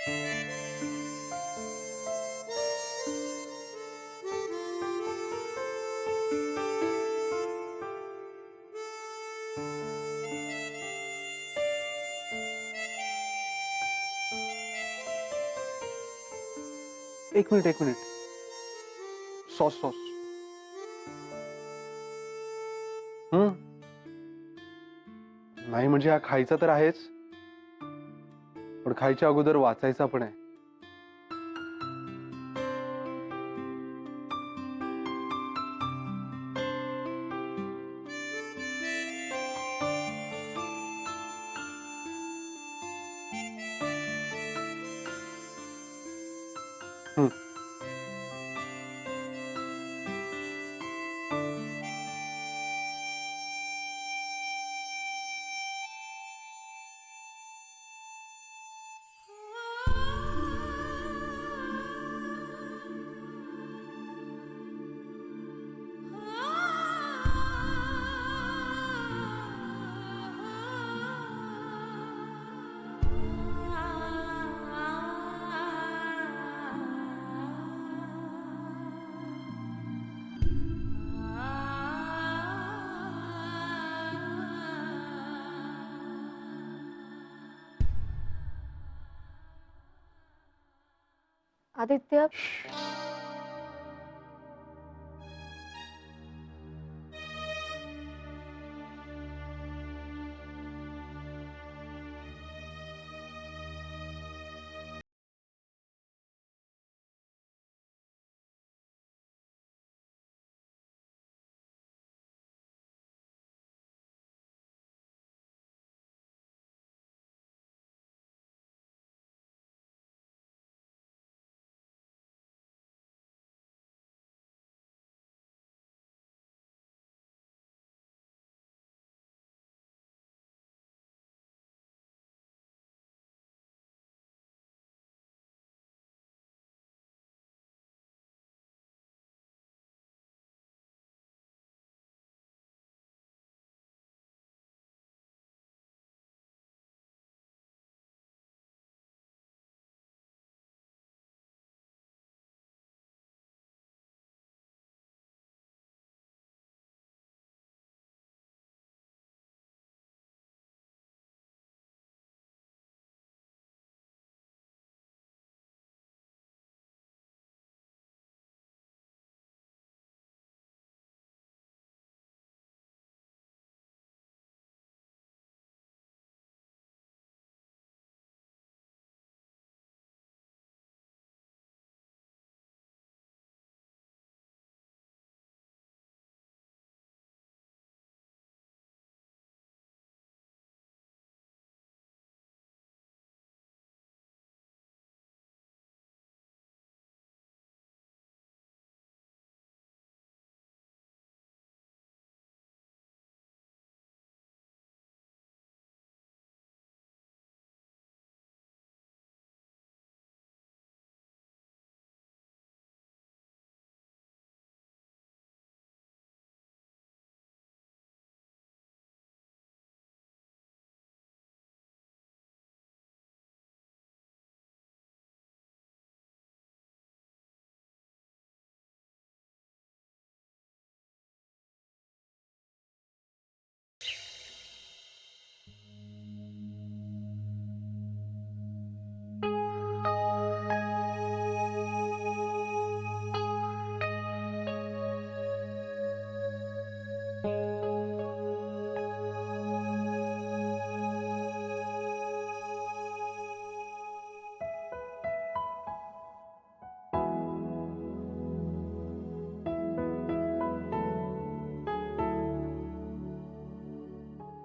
एक मिनिट, एक minute. Sauce sauce. नाही म्हणजे हा खायचा तर आहेच, पण खायच्या अगोदर वाचायचा पण आहे. हम्म. Aditya,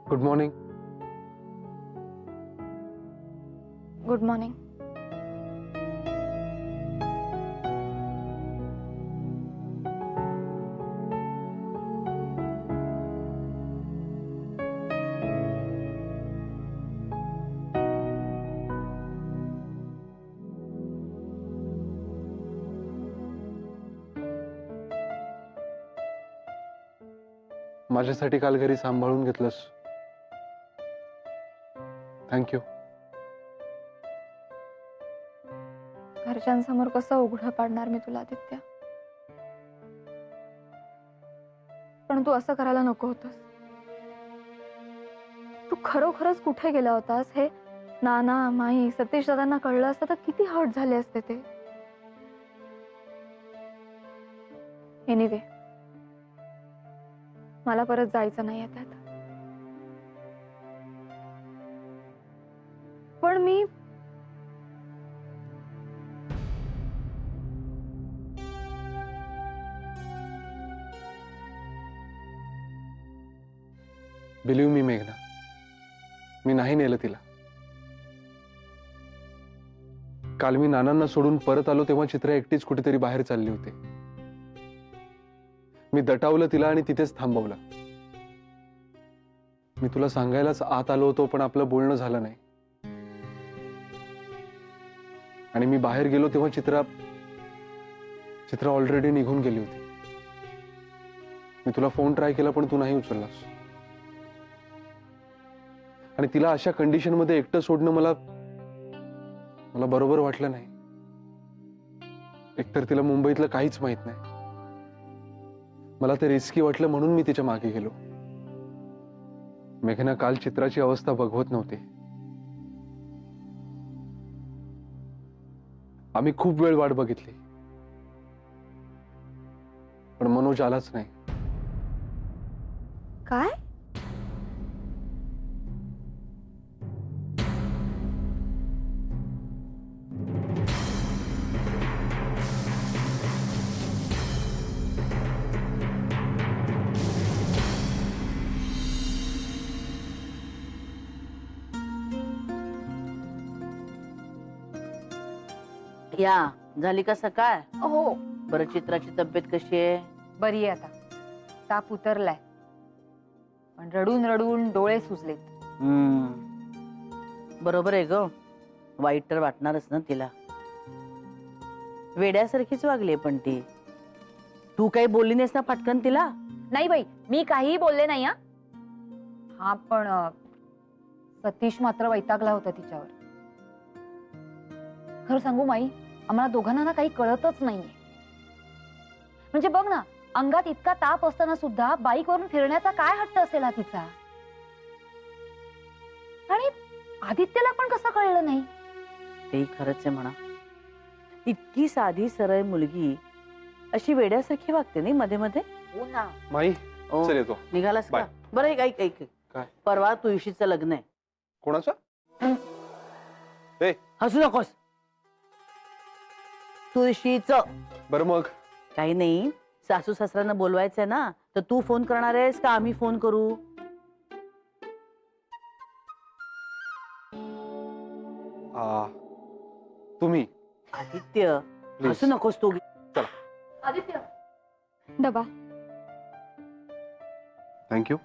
good morning. Good morning. माझ्यासाठी काल घरी सांभाळून घेतलंस, थँक्यू. घरच्यांसमोर कसं उघडं पाडणार मी तुला आदित्य. पण तू असं करायला नको होतंस. तू खरोखरच कुठे गेला होतास हे नाना माई सतीश दादांना कळलं असतं तर किती हर्ट झाले असते ते. एनिवे मला परत जायचं नाही त्यात. पण मी बिलीव्ह मी मेघना, मी नाही नेलं तिला. काल मी नानांना सोडून परत आलो तेव्हा चित्रा एकटीच कुठेतरी बाहेर चालली होती. मी दटावलं तिला आणि तिथेच थांबवलं. मी तुला सांगायलाच आत आलो होतो पण आपलं बोलणं झालं नाही. आणि मी बाहेर गेलो तेव्हा चित्रा ऑलरेडी निघून गेली होती. मी तुला फोन ट्राय केला पण तू नाही उचललास. आणि तिला अशा कंडिशन मध्ये एकटं सोडणं मला बरोबर वाटलं नाही. एकतर तिला मुंबईतलं काहीच माहित नाही. मला ते रिस्की वाटलं म्हणून मी तिच्या मागे गेलो. मेघना, काल चित्राची अवस्था बघवत नव्हती. आम्ही खूप वेळ वाट बघितली पण मनोज आलाच नाही. काय या झाली का सकाळ? हो बरं, चित्राची तब्येत कशी आहे? बरी आहे आता. ताप उतरलाय पण रडून रडून डोळे सुजलेत. बरोबर आहे ग, वाईट तर वाटणारच ना तिला. वेड्यासारखीच वागली पण ती. तू काही बोलली नाहीस ना फटकन तिला? नाही बाई, मी काहीही बोलले नाही. हा पण सतीश मात्र वैतागला होता तिच्यावर. खरं सांगू माई, आम्हाला दोघांना ना काही कळतच नाहीये. म्हणजे बघ ना, अंगात इतका ताप असताना सुद्धा बाईक वरून फिरण्याचा काय हट्ट असेल हा तिचा. आणि आदित्यला पण कसं कळलं नाही? तेही खरंच आहे म्हणा. इतकी साधी सरळ मुलगी अशी वेड्यासारखी वागते नाही मध्ये मध्ये. हो ना. माई, ओ, चल येतो. निघालास का? बाय. बरं, ऐक ऐक ऐक. काय? परवा तुळशीचं लग्न आहे. कोणाचं? ए, हसू नकोस. तुळशीचं. बरं मग काही नाही, सासू सासऱ्यांना बोलवायचंय ना, तर तू फोन करणार आहेस का आम्ही फोन करू? तुम्ही आदित्य, Please. हसू नकोस तू. आदित्य डबा. थँक्यू.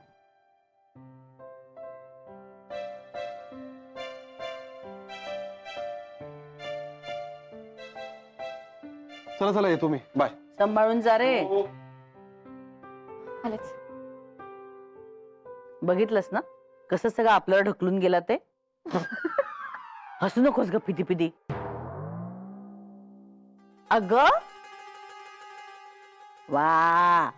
चला चला येतो मी. बाय. सांभाळून जा रे. आलेच. बघितलंस ना कसं सगळं आपल्याला ढकलून गेला ते. हसू नकोस ग पिटी पिटी. अग वा,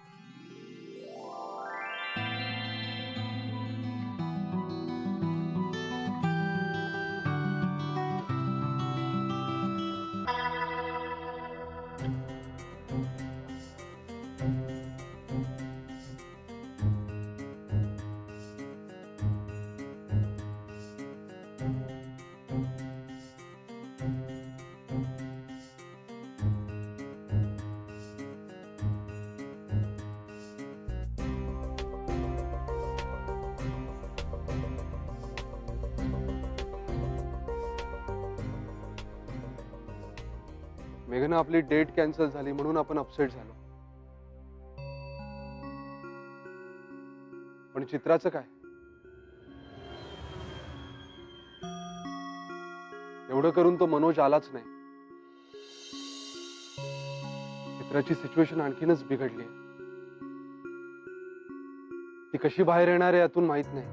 मेघना, आपली डेट कॅन्सल झाली म्हणून आपण अपसेट झालो. पण चित्राचं काय? एवढं करून तो मनोज आलाच नाही. चित्राची सिच्युएशन आणखीनच बिघडली. ती कशी बाहेर येणार आहे यातून माहित नाही.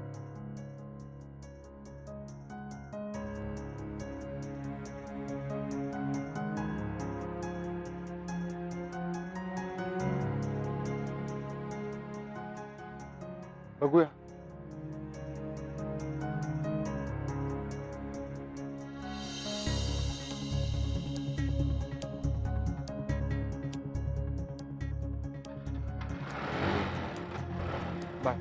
बघूया. बाय.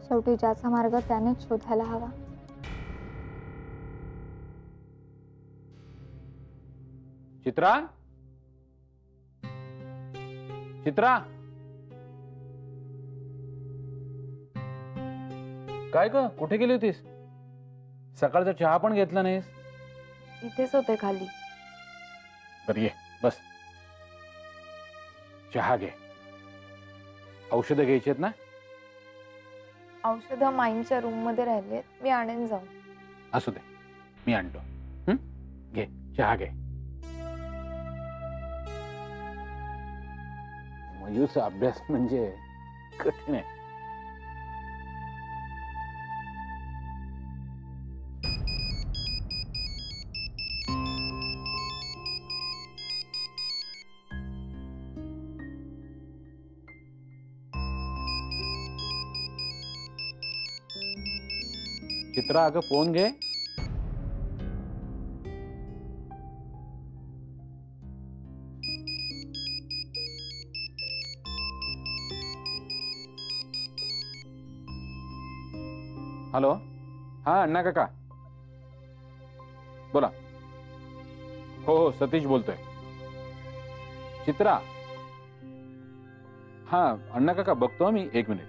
शेवटी ज्याचा मार्ग त्यानेच शोधायला हवा. चित्रा, चित्रा, काय ग, कुठे गेली होतीस? सकाळचा चहा पण घेतला नाहीस. इथेच होते खाली. बरं ये, बस. चहा घे. औषधं घ्यायची आहेत ना? औषधं माईंच्या रूम मध्ये राहिले, मी आणेन जाऊन. असू दे, मी आणतो. घे चहा घे. मयूचा अभ्यास म्हणजे कठीण आहे. चित्रा, अगं फोन घे. हॅलो, हा अण्णा काका बोला. हो हो, सतीश बोलतोय. चित्रा, हा अण्णा काका बघतो मी, 1 मिनिट.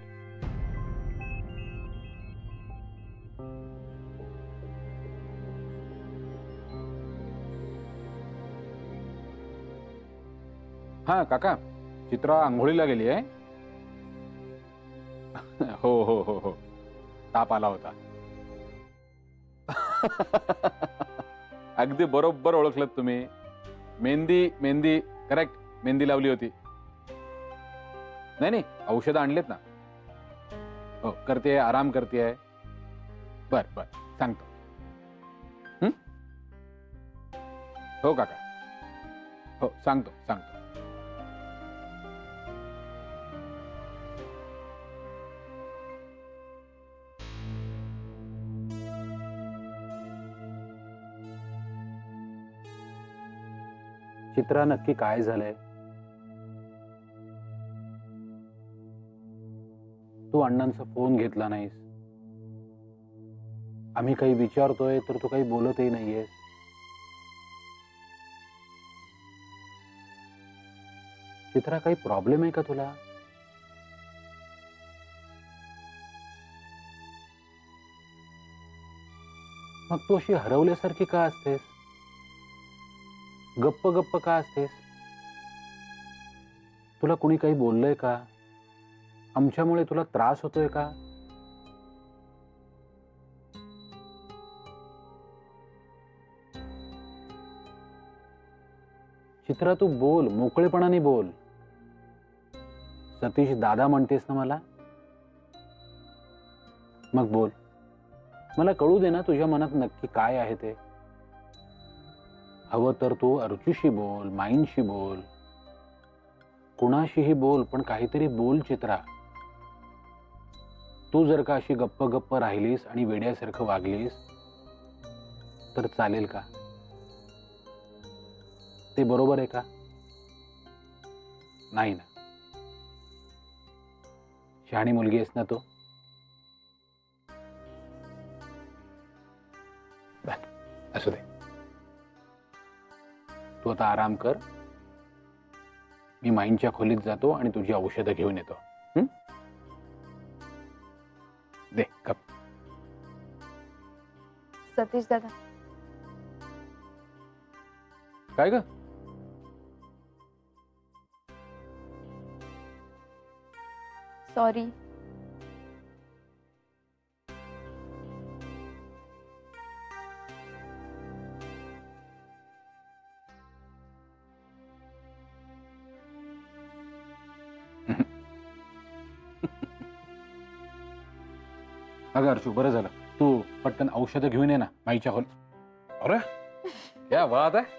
हा काका, चित्रा आंघोळीला गेली आहे. हो हो हो हो, ताप आला होता. अगदी बरोबर ओळखलत तुम्ही. मेहंदी मेहंदी करेक्ट, मेहंदी लावली होती. नाही नाही, औषधं आणलेत ना. हो, करते, आराम करते. बर बर, सांगतो. हो काका, हो सांगतो सांगतो. चित्रा, नक्की काय झालंय? तू अण्णांचा फोन घेतला नाहीस. आम्ही काही विचारतोय तर तू काही बोलतही नाहीयेस. चित्रा, काही प्रॉब्लेम आहे का तुला? मग तू अशी हरवल्यासारखी का असतेस? गप्प गप्प का असतेस? तुला कुणी काही बोललंय का? आमच्यामुळे तुला त्रास होतोय का? चित्रा, तू बोल, मोकळेपणाने बोल. सतीश दादा म्हणतेस ना मला? मग बोल. मला कळू दे ना तुझ्या मनात नक्की काय आहे ते. हवं तर तू अर्चूशी बोल, माईंशी बोल, कुणाशीही बोल, पण काहीतरी बोल चित्रा. तू जर का अशी गप्प गप्प राहिलीस आणि वेड्यासारखं वागलीस तर चालेल का? ते बरोबर आहे का? नाही ना. शहाणी मुलगी आहेस ना तू. असू दे, तू आता आराम कर. मी माईंच्या खोलीत जातो आणि तुझी औषधं घेऊन येतो. दे कप. सतीश दादा, काय ग? सॉरी. अगं अर्चू, बरं झालं तू पटकन औषधं घेऊन ये ना माईच्या खोलीत. अरे क्या बात आहे.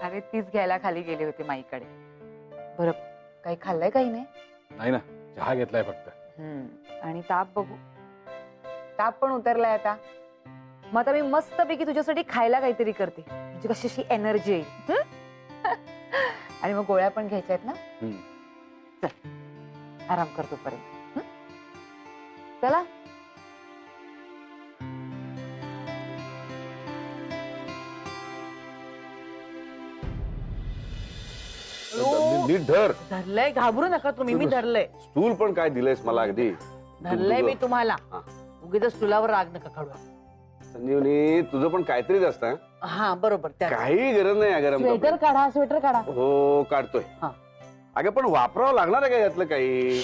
अरे तीच घ्यायला खाली गेले होते माईकडे. बरं काही खाल्लंय काही नाही? नाही ना, चहा घेतलाय फक्त. आणि ताप बघू. ताप पण उतरलाय आता. मग आता मी मस्तपैकी तुझ्यासाठी खायला काहीतरी करते, म्हणजे कशी अशी एनर्जी येईल. आणि मग गोळ्या पण घ्यायच्या आहेत ना. चल आराम करतो पर्यंत. चला. नीट धर. धरलंय, घाबरू नका तुम्ही. मी धरलंय, स्टूल पण काय दिलंयस मला अगदी. धरलंय मी तुम्हाला. हा. उगीच स्टुलावर राग नका काढू. संजीवनी तुझं पण काहीतरीच असतं. हा बरोबर. काही गरज नाही या गरम स्वेटर कपड्याची. काढा, स्वेटर काढा. हो काढतोय. हा. अगं पण वापरावं लागणार आहे का यातलं काही?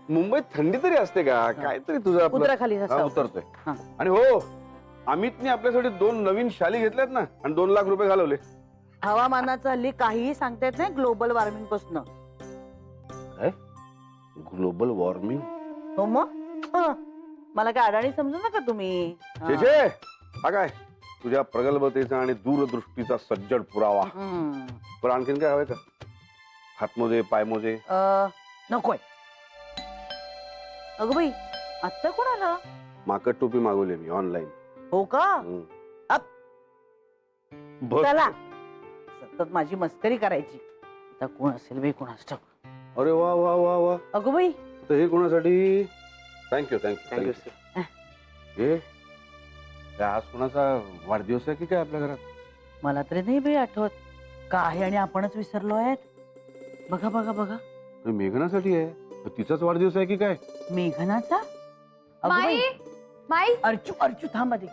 मुंबईत थंडी तरी असते का? काहीतरी तुझं आपलं- कुत्रा खाली हा, असावं. उतरतोय. हा. आणि हो, अमितने आपल्यासाठी 2 नवीन शाली घेतल्यात ना आणि 2 लाख रुपये घालवले. हवामानाचं हल्ली काहीही सांगता येत नाही, ग्लोबल वॉर्मिंग पासून. Global warming. हो मग. हं. मला काय अडाणी समजू नका तुम्ही. हा. छे हा काय तुझ्या प्रगल्भतेचा आणि दूरदृष्टीचा सज्जड पुरावा. हं. बरं आणखीन काय हवंय का? हातमोजे, पायमोजे. नकोय. अगं बाई, आत्ता कोण आलं? माकड टोपी मागवली मी ऑनलाईन. हो का? बघ. चला, सतत माझी मस्करी करायची. आता कोण असेल बाई, कोण असतं? अरे वा वा वा वा. अगं बाई, तर हे कोणासाठी? Thank you thank you thank you. हे काय आज कोणाचा वाढदिवस आहे की काय आपल्या घरात? मला तरी नाही बाई आठवत. का आहे आणि आपणच विसरलो आहेत. बघा बघा बघा. हे मेघनासाठी आहे. तर तिचाच वाढदिवस आहे की काय? मेघनाचा? अगं माई बाई, माई अर्चू अर्चू थांब आधी.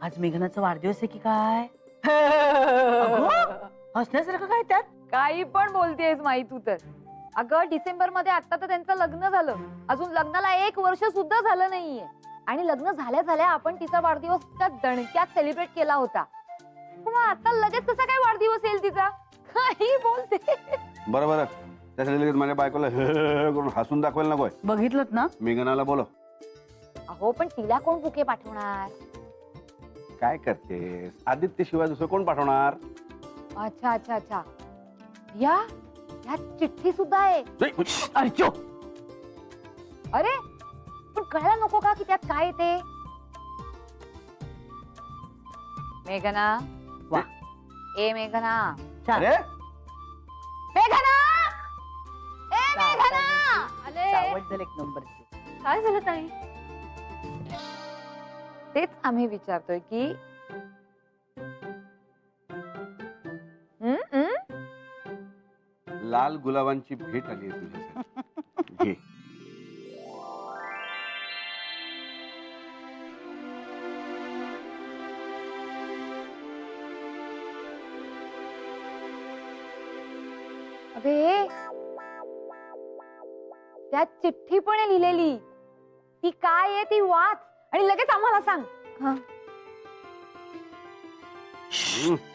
आज मेघनाचा वाढदिवस आहे की काय? अगं, हसण्यासारखं काय त्यात? काही पण बोलतेस माई तू तर. अगं डिसेंबर मध्ये आता तर त्यांचं लग्न झालं. अजून लग्नाला 1 वर्ष सुद्धा झालं नाहीये. आणि लग्न झाल्या झाल्या आपण तिचा वाढदिवस त्या दणक्यात सेलिब्रेट केला होता. मग आता लगेच कसा काय वाढदिवस येईल तिचा? काही बोलते. बरं बरं, त्यासाठी लगेच माझ्या बायकोला करून हसून दाखवायला नकोय. बघितलं ना? मेघनाला बोलो. अहो पण तिला कोण बुके पाठवणार? काय करतेस? आदित्य शिवाय दुसरं कोण पाठवणार? अच्छा अच्छा अच्छा. या चिठ्ठी सुद्धा आहे. अर्चू, अरे पण कळायला नको का की त्यात काय येते? मेघना. वा. ए मेघना. छान. अरे मेघना. ए मेघना. आले. सावध झाले एक नंबरची. काय झालं ताई? तेच आम्ही विचारतोय की लाल गुलाबांची भेट आली आहे तुझ्यासाठी. घे. अबे त्यात चिठ्ठी पण आहे लिहिलेली. ती काय आहे ती वाच आणि लगेच आम्हाला सांग.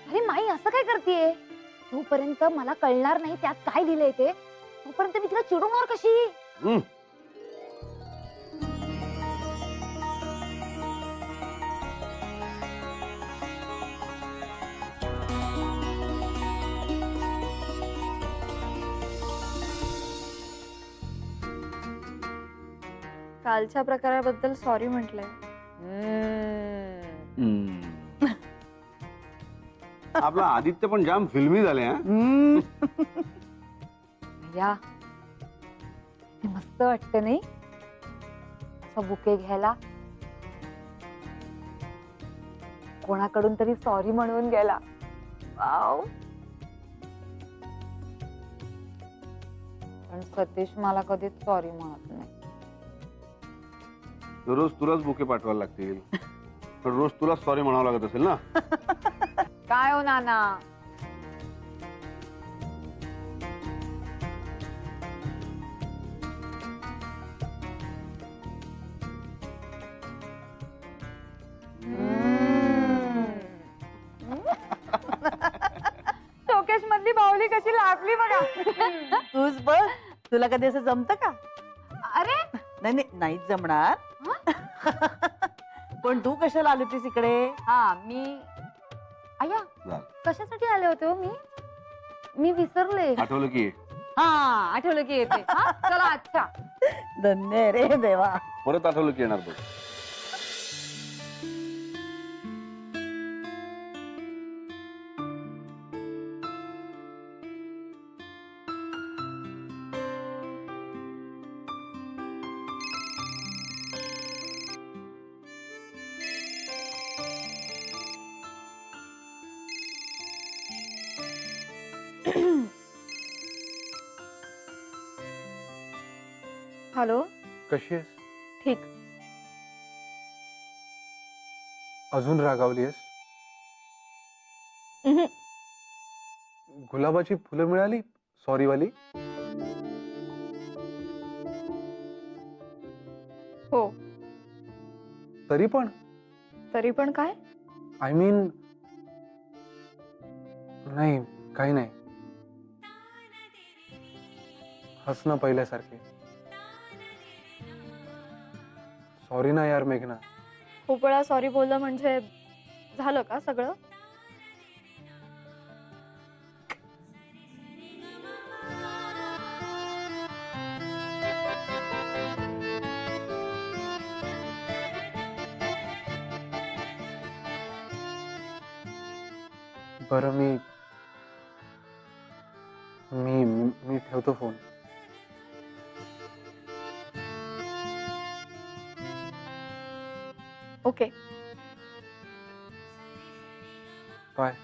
अरे माई असं काय करतेय? तोपर्यंत मला कळणार नाही त्यात काय लिहिलंय ते. तोपर्यंत मी तिला चिडवणार कशी? कालच्या प्रकाराबद्दल सॉरी म्हटलंय. आपला आदित्य पण जाम फिल्मी झाले. हा या ते मस्त वाटतं नाही असं बुके घ्यायला. कोणाकडून तरी सॉरी म्हणून गेला. वाव. पण सतीश मला कधीच सॉरी म्हणत नाही. रोज तुलाच बुके पाठवायला लागतील. पण रोज तुला सॉरी म्हणावं लागत असेल ना? काय हो नाना? शोकेश मधली बाहुली कशी लागली बघा. तूच बघ, तुला कधी असं जमतं का? अरे नाही नाही, नाहीच जमणार. पण तू कशाला आली होतीस इकडे? हा मी आया झालं. कशासाठी आले होते हो मी विसरले. आठवलं की हा आठवलं की येते. हा, चला अच्छा. धन्य आहे रे देवा. परत आठवलं की येणार बघ. हॅलो. कशी आहेस? ठीक. अजून रागावली आहेस? उहुं. गुलाबाची फुलं मिळाली सॉरी वाली? हो. तरी पण काय? आय मीन नाही काही नाही. हसणं पहिल्यासारखे. सॉरी ना यार मेघना. खूप वेळा सॉरी बोललं म्हणजे झालं का सगळं? बरं मी मी मी ठेवतो फोन. ओके. बाय.